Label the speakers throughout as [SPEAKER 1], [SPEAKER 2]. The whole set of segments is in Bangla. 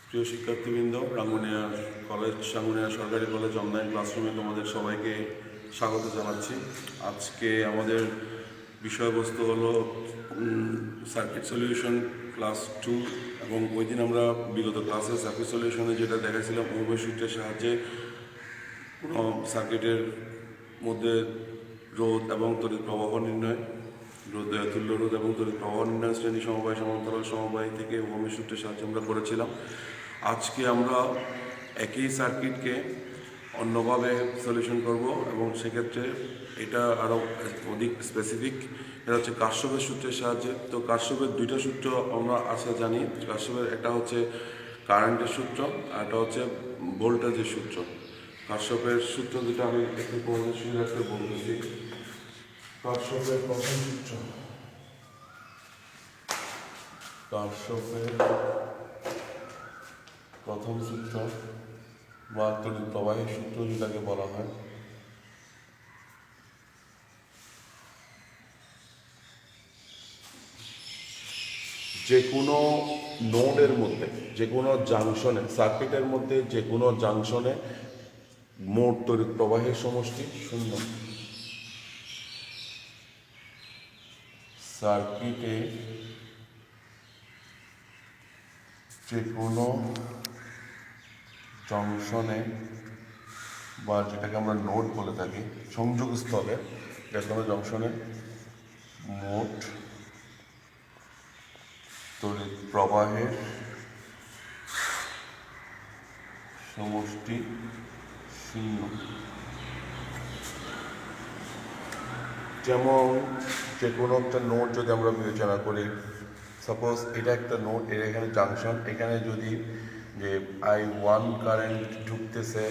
[SPEAKER 1] প্রিয় শিক্ষার্থীবৃন্দ, রাঙ্গুনিয়া সরকারি কলেজ অনলাইন ক্লাসরুমে তোমাদের সবাইকে স্বাগত জানাচ্ছি। আজকে আমাদের বিষয়বস্তু হলো সার্কিট সলিউশন ক্লাস 2, এবং ওই দিন আমরা বিগত ক্লাসে সার্কিট সলিউশনে যেটা দেখাছিলাম ওহমের সূত্রের সাহায্যে কোনো সার্কিটের মধ্যে রোধ এবং তড়িৎ প্রবাহ নির্ণয়, তুল্য রোধ এবং তড়িৎ প্রবাহ নির্ণয়, শ্রেণী সমবায় সমান্তরাল সমবায় থেকে ওহমের সূত্রের সাহায্যে আমরা করেছিলাম। আজকে আমরা একই সার্কিটকে অন্যভাবে সলিউশন করব, এবং সেক্ষেত্রে এটা আরও অধিক স্পেসিফিক। এটা হচ্ছে কার্শফের সূত্রের সাহায্যে। তো কার্শফের দুইটা সূত্র আমরা জানি। কার্শফের একটা হচ্ছে কারেন্টের সূত্র, আর একটা হচ্ছে ভোল্টেজের সূত্র। কার্শফের সূত্র যেটা আমি একটু তোমাদের সুবিধার্থে বলতেছি। কার্শফের প্রথম সূত্র, কার্শফের প্রথম সূত্র বা তড়িৎ প্রবাহের সূত্র যেটাকে বলা হয়, যে কোনো নোডের মধ্যে, যে কোনো জাংশনে, সার্কিটের মধ্যে যে কোনো জাংশনে মোট তড়িৎ প্রবাহের সমষ্টি শূন্য। সার্কিটে যে কোনো জংশনে, বা যেটাকে আমরা নোড বলে থাকি, সংযোগস্থলে যে কোনো জংশনে মোট তড়িৎ প্রবাহের সমষ্টি শূন্য। যেমন যে কোনো একটা নোড যদি আমরা বিবেচনা করি, সাপোজ এটা একটা নোড, এর এখানে জাংশন, এখানে যদি যে I1 কারেন্ট ঢুকতেছে,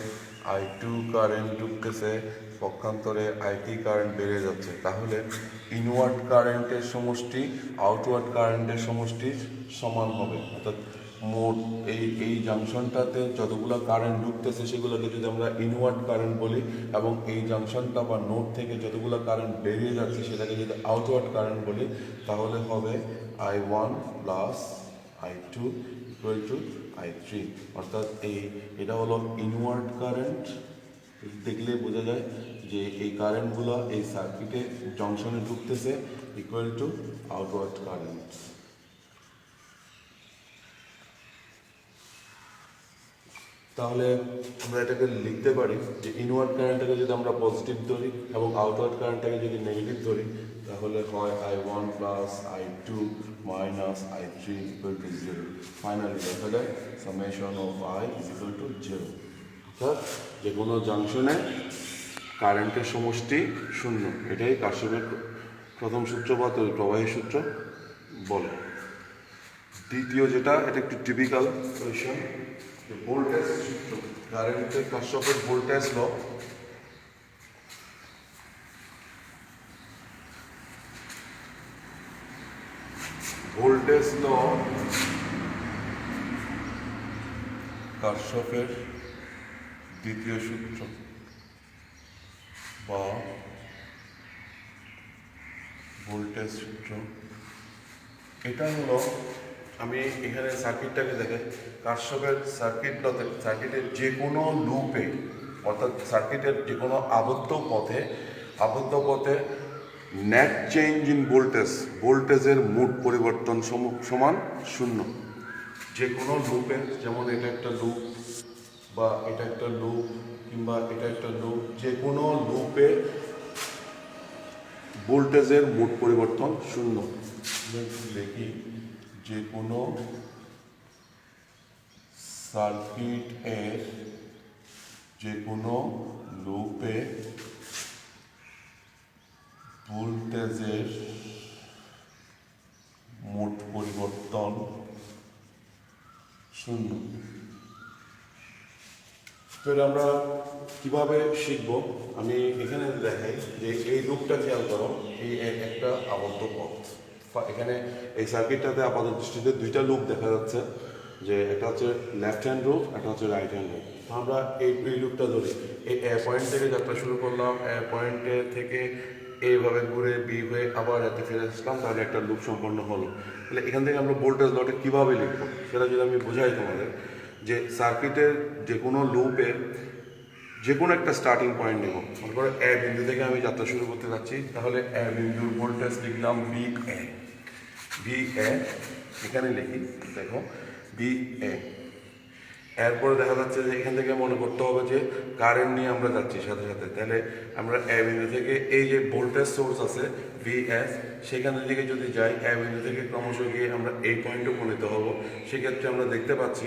[SPEAKER 1] I2 কারেন্ট ঢুকতেছে, পক্ষান্তরে I3 কারেন্ট বেড়ে যাচ্ছে, তাহলে ইনওয়ার্ড কারেন্টের সমষ্টি আউটওয়ার্ড কারেন্টের সমষ্টির সমান হবে। অর্থাৎ মোট এই জাংশনটাতে যতগুলো কারেন্ট ঢুকতেছে সেগুলোকে যদি আমরা ইনওয়ার্ড কারেন্ট বলি, এবং এই জাংশনটা বা নোড থেকে যতগুলো কারেন্ট বেরিয়ে যাচ্ছে সেটাকে যদি আউটওয়ার্ড কারেন্ট বলি, তাহলে হবে I1 plus I2 equal to I3। অর্থাৎ এটা হলো ইনওয়ার্ড কারেন্ট। দেখলে বোঝা যায় যে এই কারেন্টগুলো এই সার্কিটে জংশনে ঢুকতেছে, ইকুয়াল টু আউটওয়ার্ড কারেন্ট। তাহলে আমরা এটাকে লিখতে পারি যে ইনওয়ার্ড কারেন্টটাকে যদি আমরা পজিটিভ ধরি এবং আউটওয়ার্ড কারেন্টটাকে যদি নেগেটিভ ধরি, তাহলে হয় I1 plus I2 minus I3 equal to 0। Finally দেখা যায় summation of I is equal to 0। অর্থাৎ যে কোনো জাংশনে কারেন্টের সমষ্টি শূন্য। এটাই কার্শফের প্রথম সূত্র বা তড়িৎ প্রবাহের সূত্র বলে। দ্বিতীয় যেটা, এটা একটু টিপিক্যাল কোয়েশ্চন, ভোল্টেজ সূত্র, কারেন্টের কার্শফের ভোল্টেজ ল। ভোল্টেজ ল কার্শফের দ্বিতীয় সূত্র বা ভোল্টেজ সূত্র। এটা হলো, আমি এখানে সার্কিটটাকে দেখে কার্শফের সার্কিটের যে কোনো লুপে, অর্থাৎ সার্কিটের যে কোনো আবদ্ধ পথে নেট চেঞ্জ ইন ভোল্টেজের মোট পরিবর্তন সমান শূন্য। যে কোনো লুপে, যেমন এটা একটা লুপ বা এটা একটা লুপ কিংবা এটা একটা লুপ, যে কোনো লুপে ভোল্টেজের মোট পরিবর্তন শূন্য। দেখি, যে কোনো সার্কিট এর যে কোনো লুপে ভোল্টেজের মোট পরিবর্তন শূন্য। তো আমরা কিভাবে শিখব, আমি এখানে দেখাই যে এই লুপটা খেয়াল করো, এই একটা আবদ্ধ পথ। এখানে এই সার্কিটটাতে আপাত দৃষ্টিতে দুইটা লুপ দেখা যাচ্ছে, যে একটা হচ্ছে লেফট হ্যান্ড লুপ, একটা হচ্ছে রাইট হ্যান্ড লুপ। তো আমরা এই লুপটা ধরি, এই এ পয়েন্ট থেকে যাত্রা শুরু করলাম, এ পয়েন্টে থেকে এইভাবে ঘুরে বি হয়ে আবার এতে ফিরে আসলাম, তাহলে একটা লুপ সম্পন্ন হলো। তাহলে এখান থেকে আমরা ভোল্টেজ লটা কীভাবে লিখবো সেটা যদি আমি বোঝাই তোমাদের, যে সার্কিটের যে কোনো লুপের যে কোনো একটা স্টার্টিং পয়েন্ট নেব। মনে করো এ বিন্দু থেকে আমি যাত্রা শুরু করতে যাচ্ছি, তাহলে এ বিন্দুর ভোল্টেজ লিখলাম বি এ। বি এ এখানে লিখি, দেখো বি এ। এরপরে দেখা যাচ্ছে যে এখান থেকে মনে করতে হবে যে কারেন্ট নিয়ে আমরা যাচ্ছি সাথে সাথে, তাহলে আমরা এ বিন্দু থেকে এই যে ভোল্টেজ সোর্স আছে ভিএস, সেখানের দিকে যদি যাই এ বিন্দু থেকে ক্রমশ গিয়ে আমরা এই পয়েন্টে উপনীত হব। সেক্ষেত্রে আমরা দেখতে পাচ্ছি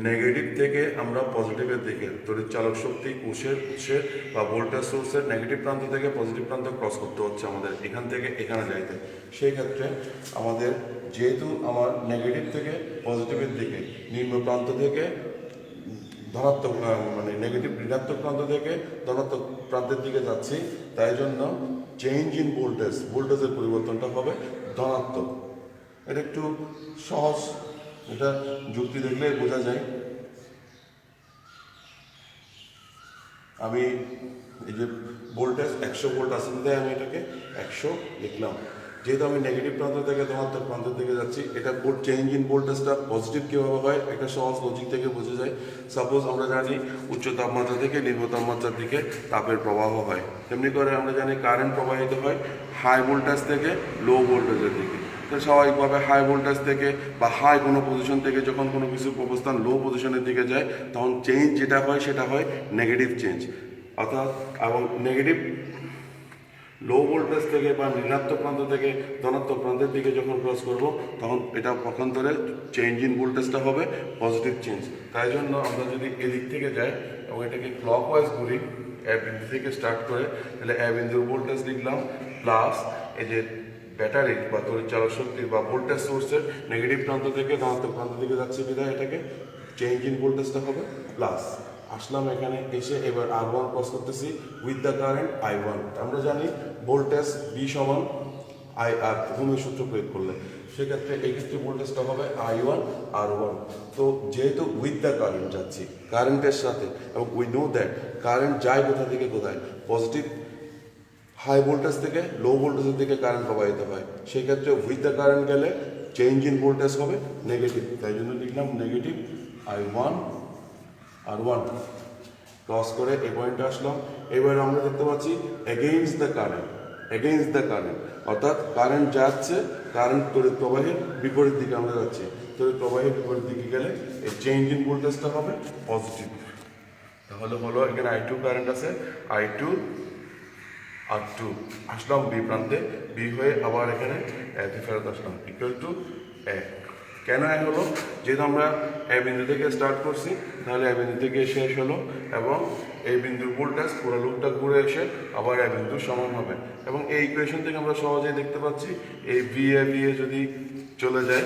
[SPEAKER 1] নেগেটিভ থেকে আমরা পজিটিভের দিকে তড়িৎ চালক শক্তি উৎসের বা ভোল্টেজ সোর্সের নেগেটিভ প্রান্ত থেকে পজিটিভ প্রান্ত ক্রস করতে হচ্ছে আমাদের এখান থেকে এখানে যাইতে। সেই ক্ষেত্রে আমাদের যেহেতু আমার নেগেটিভ থেকে পজিটিভের দিকে নিম্ন প্রান্ত থেকে ধনাত্মক মানে নেগেটিভ ঋণাত্মক প্রান্ত থেকে ধনাত্মক প্রান্তের দিকে যাচ্ছি, তাই জন্য চেঞ্জ ইন ভোল্টেজের পরিবর্তনটা হবে ধনাত্মক। এটা একটু সহজ, এটা যুক্তি দেখলে বোঝা যায়। আমি এই যে ভোল্টেজ 100 ভোল্ট আছে, আমি এটাকে 100 লিখলাম। যেহেতু আমি নেগেটিভ প্রান্ত থেকে ধনাত্মক প্রান্তের দিকে যাচ্ছি, এটা চেঞ্জ ইন ভোল্টেজটা পজিটিভ কীভাবে হয় একটা সহজ লজিক থেকে বোঝা যায়। সাপোজ আমরা জানি উচ্চ তাপমাত্রা থেকে নিম্ন তাপমাত্রার দিকে তাপের প্রবাহ হয়, তেমনি করে আমরা জানি কারেন্ট প্রবাহিত হয় হাই ভোল্টেজ থেকে লো ভোল্টেজের দিকে। তো স্বাভাবিকভাবে হাই ভোল্টেজ থেকে বা হাই কোনো পজিশন থেকে যখন কোনো কিছুর অবস্থান লো পজিশনের দিকে যায়, তখন চেঞ্জ যেটা হয় সেটা হয় নেগেটিভ চেঞ্জ। অর্থাৎ এবং নেগেটিভ লো ভোল্টেজ থেকে বা ঋণাত্মক প্রান্ত থেকে ধনাত্মক প্রান্তের দিকে যখন ক্রস করব, তখন এটা পক্ষান্তরে চেঞ্জ ইন ভোল্টেজটা হবে পজিটিভ চেঞ্জ। তাই জন্য আমরা যদি এদিক থেকে যাই এবং এটাকে ক্লকওয়াইজ ঘুরি এ বিন্দু থেকে স্টার্ট করে, তাহলে এ বিন্দুর ভোল্টেজ লিখলাম প্লাস এই যে ব্যাটারি বা তড়িৎ চালক শক্তি বা ভোল্টেজ সোর্সের নেগেটিভ প্রান্ত থেকে ধনাত্মক প্রান্ত দিকে যাচ্ছে বিধায় এটাকে চেঞ্জ ইন ভোল্টেজটা হবে প্লাস। আসলাম এখানে এসে এবার R1 ক্রস করতেছি উইথ দ্য কারেন্ট I1। আমরা জানি ভোল্টেজ B সমান IR ভূমির সূত্র প্রয়োগ করলে, সেক্ষেত্রে এই ক্ষেত্রে ভোল্টেজটা হবে I1 R1। তো যেহেতু উইথ দ্য কারেন্ট যাচ্ছি কারেন্টের সাথে, এবং উই নো দ্যাট কারেন্ট যায় কোথা থেকে কোথায়, পজিটিভ হাই ভোল্টেজ থেকে লো ভোল্টেজের দিকে কারেন্ট প্রবাহিত হয়। সেক্ষেত্রে উইথ দ্য কারেন্ট গেলে চেঞ্জ ইন ভোল্টেজ হবে নেগেটিভ, তাই জন্য লিখলাম নেগেটিভ I1 R1 ক্রস করে এই পয়েন্টে আসলাম। এবার আমরা দেখতে পাচ্ছি এগেইনস্ট দ্য কারেন্ট, অর্থাৎ কারেন্ট যাচ্ছে, কারেন্ট তড়িৎ প্রবাহের বিপরীত দিকে আমরা যাচ্ছি। তড়িৎ প্রবাহের বিপরীত দিকে গেলে এই চেঞ্জ ইন ভোল্টেজটা হবে পজিটিভ। তাহলে হলো এখানে I2 কারেন্ট আছে, I2 R2 আসলাম বি প্রান্তে, বি হয়ে আবার এখানে ফেরত আসলাম ইকুয়াল টু 1। কেন এক হলো? যেহেতু আমরা এ বিন্দু থেকে স্টার্ট করছি, তাহলে এ বিন্দু থেকে শেষ হলো এবং এই বিন্দুর ভোল্টেজ পুরো লুপটা ঘুরে এসে আবার এ বিন্দুর সমান হবে। এবং এই ইকুয়েশন থেকে আমরা সহজেই দেখতে পাচ্ছি এই ভিএ যদি চলে যায়,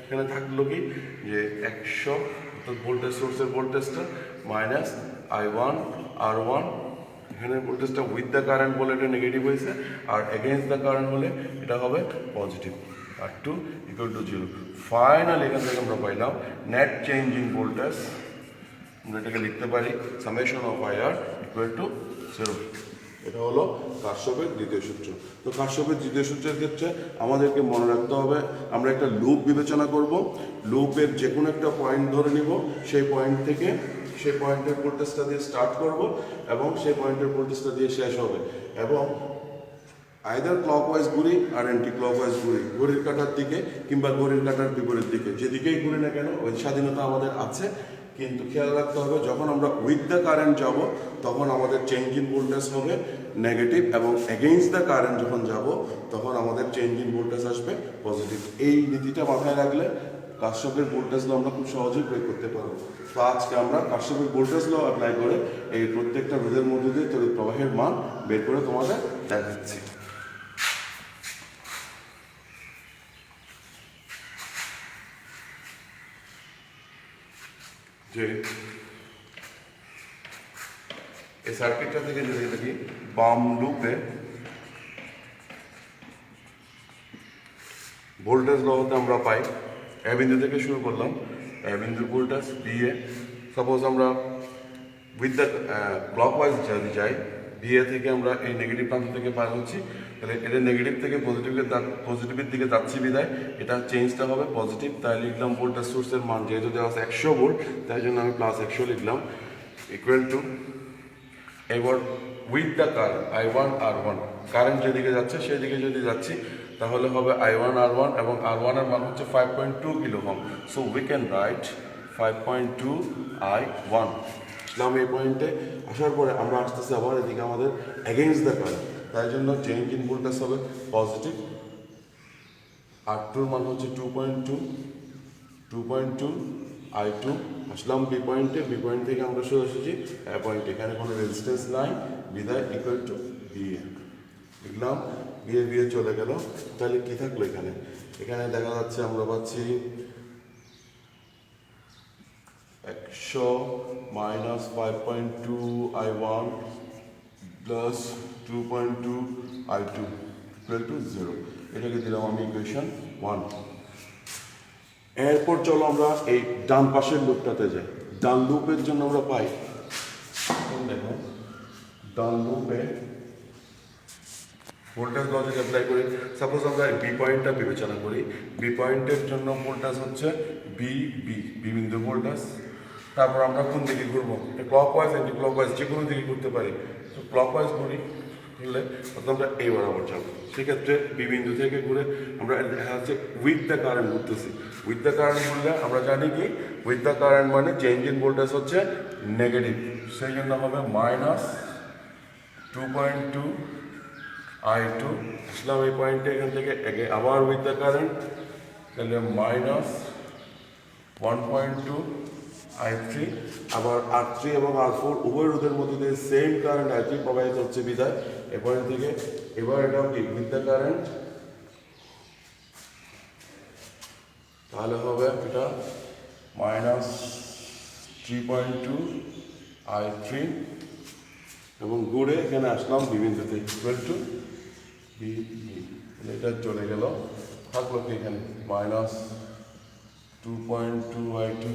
[SPEAKER 1] এখানে থাকলো কি যে 100 অর্থাৎ ভোল্টেজ সোর্সের ভোল্টেজটা মাইনাস I1 R1, এখানে ভোল্টেজটা উইথ দ্য কারেন্ট বলে এটা নেগেটিভ হয়েছে, আর এগেইনস্ট দ্য কারেন্ট হলে এটা হবে positive. R2 equal to 0। Finally এখান থেকে আমরা পাইলাম নেট চেঞ্জ ইন ভোল্টেজ, আমরা এটাকে লিখতে পারি summation of IR equal to 0। এটা হলো কারশফের দ্বিতীয় সূত্র। তো কারশফের দ্বিতীয় সূত্রের ক্ষেত্রে আমাদেরকে মনে রাখতে হবে আমরা একটা লুপ বিবেচনা করব। লুপের যে কোনো একটা পয়েন্ট ধরে নিব, সেই পয়েন্ট থেকে সেই পয়েন্টের ভোল্টেজটা দিয়ে স্টার্ট করব এবং সেই পয়েন্টের ভোল্টেজটা দিয়ে শেষ হবে। এবং আইদার ক্লকওয়াইজ ঘুরি আর অ্যান্টি ক্লকওয়াইজ ঘুরি, ঘড়ির কাঁটার দিকে কিংবা ঘড়ির কাঁটার বিপরীত দিকে, যেদিকেই ঘুরি না কেন ওই স্বাধীনতা আমাদের আছে। কিন্তু খেয়াল রাখতে হবে যখন আমরা উইথ দ্য কারেন্ট যাব, তখন আমাদের চেঞ্জ ইন ভোল্টেজ হবে নেগেটিভ, এবং এগেইনস্ট দ্য কারেন্ট যখন যাব, তখন আমাদের চেঞ্জ ইন ভোল্টেজ আসবে পজিটিভ। এই নীতিটা মাথায় রাখলে কারশফের ভোল্টেজ ল আমরা খুব সহজেই প্রয়োগ করতে পারবো। তো আজকে আমরা কারশফের ভোল্টেজ ল অ্যাপ্লাই করে এই প্রত্যেকটা রোধের মধ্যে দিয়ে তড়িৎ প্রবাহের মান বের করে তোমাদের দেখাচ্ছি। যে এই সার্কিটটা থেকে যদি দেখি বাম লুপে ভোল্টেজ ল হতে আমরা পাই, এ বিন্দু থেকে শুরু করলাম, এ বিন্দুর ভোল্টেজ বিএ। সাপোজ আমরা উইথ দ্য ক্লকওয়াইজ যদি যাই, বিএ থেকে আমরা এই নেগেটিভ প্রান্ত থেকে পার হচ্ছি, তাহলে এটা নেগেটিভ থেকে পজিটিভের দিকে যাচ্ছি বিদায় এটা চেঞ্জটা হবে পজিটিভ। তাই লিখলাম ভোল্টেজ সোর্সের মান যেহেতু দেওয়া আছে 100 ভোল্ট, তাই জন্য আমি +100 লিখলাম ইকুয়াল টু, এবার with the current I1 R1, current যেদিকে যাচ্ছে সেদিকে যদি যাচ্ছি তাহলে হবে I1 R1 এবং R1 এর মান হচ্ছে 5.2 kilo ohm. So we can write 5.2 I1। ইসলাম এই পয়েন্টে আসার পরে আমরা আসতেছি আবার এদিকে আমাদের এগেইনস্ট দ্য কারেন্ট, তাই জন্য চেঞ্জ ইন ভোল্টেজ হবে পজিটিভ। R2 এর মান হচ্ছে 2.2 I2। আসলাম বি পয়েন্টে, বি পয়েন্ট থেকে আমরা শুরু এসেছি এ পয়েন্টে, এখানে কোনো রেজিস্ট্যান্স নাই বিদায় ইকুয়াল টু বিএ লিখলাম। বিএ চলে গেল, তাহলে কি থাকলো এখানে? এখানে দেখা যাচ্ছে আমরা পাচ্ছি 100 minus 5.2 I1 plus 2.2 I2 equal to 0। এটাকে দিলাম আমি ইকুয়েশন 1। এরপর চলো আমরা এই ডান পাশের লুপটাতে যাই। ডান লুপের জন্য আমরা পাই, দেখো ডান লুপে ভোল্টেজ লজিক অ্যাপ্লাই করি। সাপোজ আমরা বি পয়েন্টটা বিবেচনা করি, বি পয়েন্টের জন্য ভোল্টেজ হচ্ছে বি বিন্দু ভোল্টেজ। তারপর আমরা কোন দিকে ঘুরবো, ক্লকওয়াইজ অ্যান্টি ক্লকওয়াইজ যে কোনো দিকে ঘুরতে পারি। তো ক্লকওয়াইজ ঘুরি ঘুরলে আমরা এই বরাবর যাবো, সেক্ষেত্রে বি বিন্দু থেকে ঘুরে আমরা দেখা যাচ্ছে উইথ দ্য কারেন্ট ঘুরতেছি। উইথ দ্য কারেন্ট ঘুরলে আমরা জানি কি উইথ দ্য কারেন্ট মানে চেঞ্জ ইন ভোল্টেজ হচ্ছে নেগেটিভ, সেই জন্য হবে -2.2 I2। আসলাম এই পয়েন্টে, এখান থেকে আবার উইথ দ্য কারেন্ট, তাহলে -1.2 I3। আবার R3 এবং R4 উভয় রোধের মধ্যে দিয়ে সেম কারেন্ট I3 প্রবাহিত হচ্ছে বিদায় এ পয়েন্ট থেকে। এবার এটাও কি উইথ দ্য কারেন্ট, তাহলে হবে এটা -3.2 I3 এবং ঘুরে এখানে আসলাম বি বিন্দুতে ইকুয়াল টু বি। এটা চলে গেল, থাকলো কি এখানে -2.2 I2,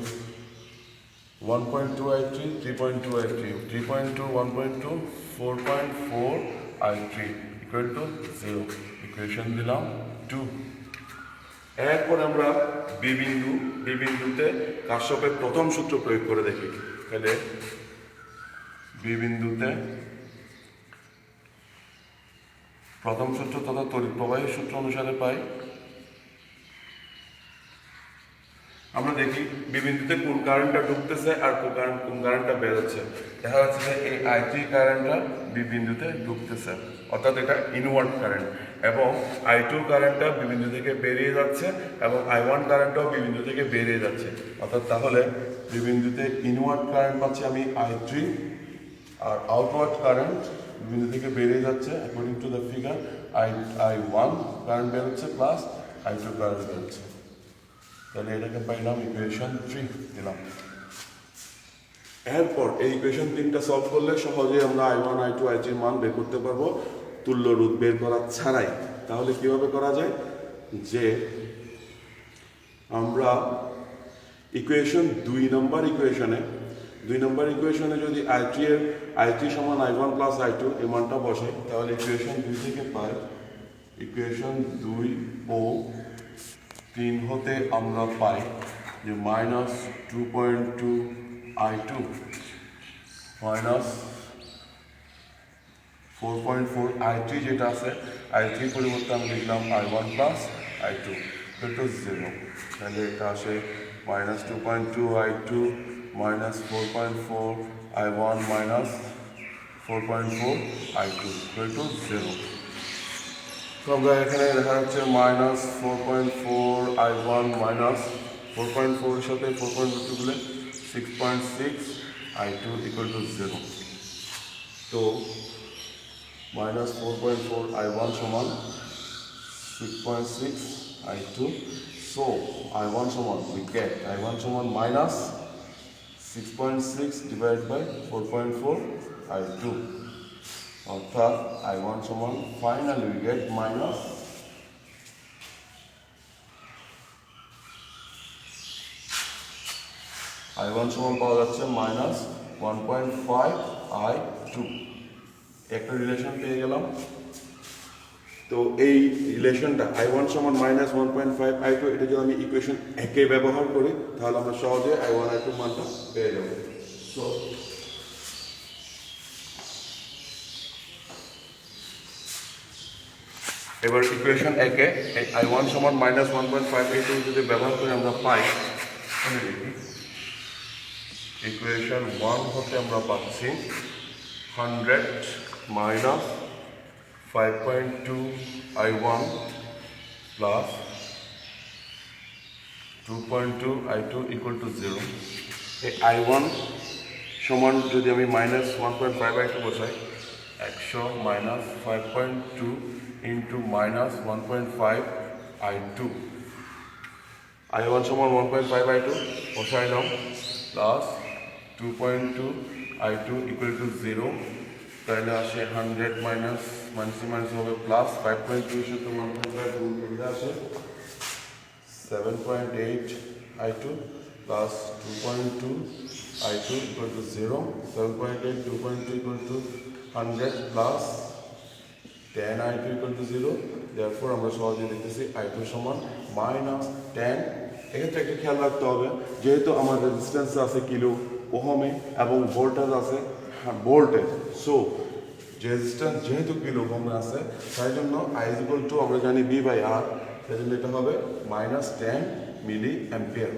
[SPEAKER 1] 1.2 I3, 3.2 I3, 3.2, 1.2, 4.4 I3 equal to 0। Equation দিলাম 2। এরপর আমরা বি বিন্দুতে কারশফের প্রথম সূত্র প্রয়োগ করে দেখি। তাহলে বি বিন্দুতে প্রথম সূত্র তথা তড়িৎ প্রবাহের সূত্র অনুসারে পাই, আমরা দেখি বি বিন্দুতে কোন কারেন্টটা ঢুকতেছে আর কোন কারেন্টটা বেরোচ্ছে। দেখা যাচ্ছে যে এই I3 কারেন্টটা বি বিন্দুতে ঢুকতেছে, অর্থাৎ এটা ইনওয়ার্ড কারেন্ট, এবং I2 কারেন্টটা বি বিন্দু থেকে বেরিয়ে যাচ্ছে এবং I1 কারেন্টটাও বি বিন্দু থেকে বেরিয়ে যাচ্ছে। অর্থাৎ তাহলে বি বিন্দুতে ইনওয়ার্ড কারেন্ট পাচ্ছি আমি I3, আর আউটওয়ার্ড কারেন্ট বি বিন্দু থেকে বেরিয়ে যাচ্ছে according to the figure I1 current বেরোচ্ছে প্লাস I2 কারেন্ট বেরোচ্ছে। তাহলে এটাকে পাইলাম ইকুয়েশন 3 দিলাম। এরপর এই ইকুয়েশন 3টা সলভ করলে সহজেই আমরা I1 I2 I3 মান বের করতে পারবো তুল্য রোধ বের করা ছাড়াই। তাহলে কিভাবে করা যায়, যে আমরা ইকুয়েশন 2 নম্বর ইকুয়েশনে যদি I3 সমান I1 প্লাস I2 এই মানটা বসে, তাহলে ইকুয়েশন 2 থেকে পাই ইকুয়েশন 2 ও 3 হতে আমরা পাই যে -2.2 I2 -4.4 I3 যেটা আছে, I3 পরিবর্তে আমি লিখলাম I1 plus I2 equal to 0। তাহলে এটা আসে -2.2 I2 -4.4 I1 -4.4 I2 equal to 0। তো আমরা এখানে দেখা যাচ্ছে -4.4 I1 -4.4 এর সাথে 4.2 তুলে 6.6 I2 ইকুয়াল টু 0। তো -4.4 I1 সমান 6.6 I2। সো I1 সমান we get I1 সমান -6.6 ডিভাইড বাই 4.4 I2, অর্থাৎ I1 সমান ফাইনালি we get I1 সমান পাওয়া যাচ্ছে -1.5 I2। একটা রিলেশন পেয়ে গেলাম। তো এই রিলেশনটা I1 সমান -1.5 I2, এটা যদি আমি ইকুয়েশন একে ব্যবহার করি তাহলে আমরা সহজে I1 I2 মানটা পেয়ে যাব। সো এবার ইকুয়েশন একে I1 সমান -1.5 I2 যদি ব্যবহার করে আমরা পাই, ইকুয়েশন 1 হতে আমরা পাচ্ছি 100 minus 5.2 I1 plus 2.2 I2 equal to 0। এই I1 সমান যদি আমি -1.5 I2 বসাই, 100 মাইনাস 5.2 ইন্টু -1.5 I2, I1 সমান 1.5 I2 বসাইলাম, plus 2.2 I2 equal to 0। তাহলে আসে 100 মাইনাস মাইনাস হবে প্লাস 5.2 সাথে 1.5 গুণ করলে আসে 7.8 I2 plus 2.2 I2 equal to 0। 7.8 2.2 equal to 100 plus 10 I2 equal to 0। therefore আমরা সহজে লিখতেছি I2 সমান -10। এক্ষেত্রে একটা খেয়াল রাখতে হবে, যেহেতু আমার রেজিস্ট্যান্স আছে কিলো ওহমে এবং ভোল্টেজ আছে ভোল্টেজ, সো রেজিস্ট্যান্স যেহেতু কিলো ওহমে আছে তাই জন্য I ইকুয়াল টু আমরা জানি V/R, সেই জন্য এটা হবে -10 মিলি অ্যাম্পিয়ার।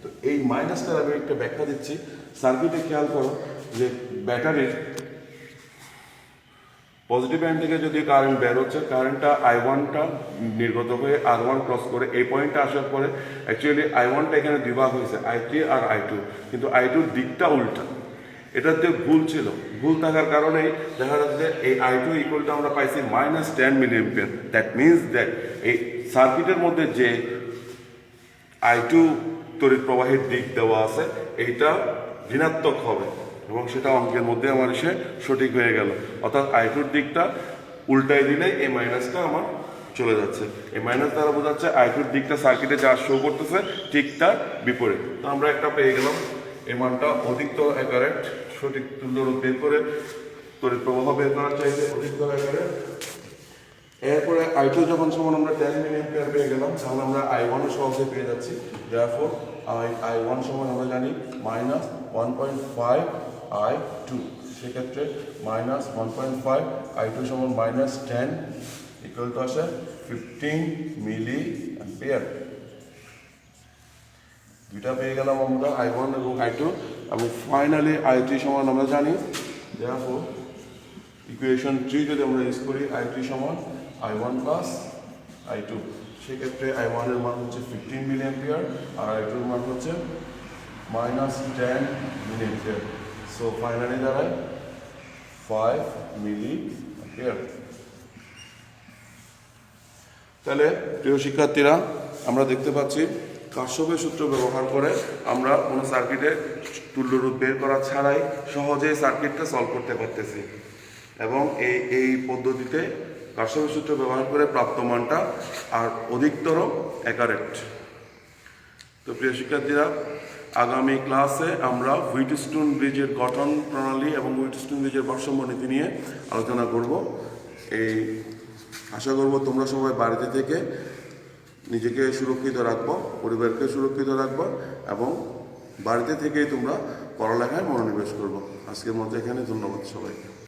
[SPEAKER 1] তো এই মাইনাসটার আমি একটা ব্যাখ্যা দিচ্ছি। সার্কিটে খেয়াল করো যে ব্যাটারির পজিটিভ এন্ড থেকে যদি কারেন্ট বের হচ্ছে, কারেন্টটা I1টা নির্গত হয়ে R1 ক্রস করে এই পয়েন্টটা আসার পরে অ্যাকচুয়ালি I1টা এখানে দুই ভাগ হয়েছে, I3 আর I2, কিন্তু I2 দিকটা উল্টা। এটাতে ভুল ছিল, ভুল থাকার কারণেই দেখা যাচ্ছে যে এই I2 ইকুয়ালটা আমরা পাইছি -10 milli ampere. That means that এই সার্কিটের মধ্যে যে I2 তড়িৎ প্রবাহের দিক দেওয়া আছে এইটা ঋণাত্মক হবে এবং সেটা অঙ্কের মধ্যে আমার এসে সঠিক হয়ে গেল। অর্থাৎ I2-র দিকটা উল্টাই দিলে এই মাইনাসটা আমার চলে যাচ্ছে। এই মাইনাস দ্বারা বোঝাচ্ছে I2-র দিকটা সার্কিটে যা শো করতেছে ঠিক তার বিপরীত। তো আমরা একটা পেয়ে গেলাম, এই মানটা অধিকতর অ্যাকারেট, সঠিক তুল্যরূপ বের করে তড়িৎ প্রবাহ বের করার চাইতে অধিকতর অ্যাকারেট। এরপরে I2 যখন সমান আমরা 10 মিলি অ্যাম্পিয়ার পেয়ে গেলাম, তাহলে আমরা I1 ও সহজে পেয়ে যাচ্ছি। therefore I1 সমান আমরা জানি -1.5 I2, সেক্ষেত্রে -1.5 I2 সমান -10 ইকুয়াল টু আসে 15 মিলি অ্যাম্পিয়ার। দুইটা পেয়ে গেলাম আমরা I1 এবং I2, এবং ফাইনালি I3 সমান আমরা জানি। therefore ইকুয়েশন 3 যদি আমরা ইউজ করি, I3 সমান I1 প্লাস I2, সেক্ষেত্রে I1 এর মান হচ্ছে 15 মিলি অ্যাম্পিয়ার আর I2 এর মান হচ্ছে -10 মিলি অ্যাম্পিয়ার। সো ফাইনালি দাঁড়ায় 5 মিলি অ্যাম্পিয়ার। তাহলে প্রিয় শিক্ষার্থীরা, আমরা দেখতে পাচ্ছি কারশফের সূত্র ব্যবহার করে আমরা কোনো সার্কিটে তুল্যরূপ বের করা ছাড়াই সহজেই সার্কিটটা সলভ করতে পারতেছি, এবং এই পদ্ধতিতে কারশফের সূত্র ব্যবহার করে প্রাপ্ত মানটা আর অধিকতর অ্যাকারেট। তো প্রিয় শিক্ষার্থীরা, আগামী ক্লাসে আমরা হুইটস্টোন ব্রিজের গঠন প্রণালী এবং হুইটস্টোন ব্রিজের ভারসাম্য নীতি নিয়ে আলোচনা করব। আশা করব তোমরা সবাই বাড়িতে থেকে নিজেকে সুরক্ষিত রাখবো, পরিবারকে সুরক্ষিত রাখবো এবং বাড়িতে থেকেই তোমরা পড়ালেখায় মনোনিবেশ করবো। আজকের মতো এখানে, ধন্যবাদ সবাইকে।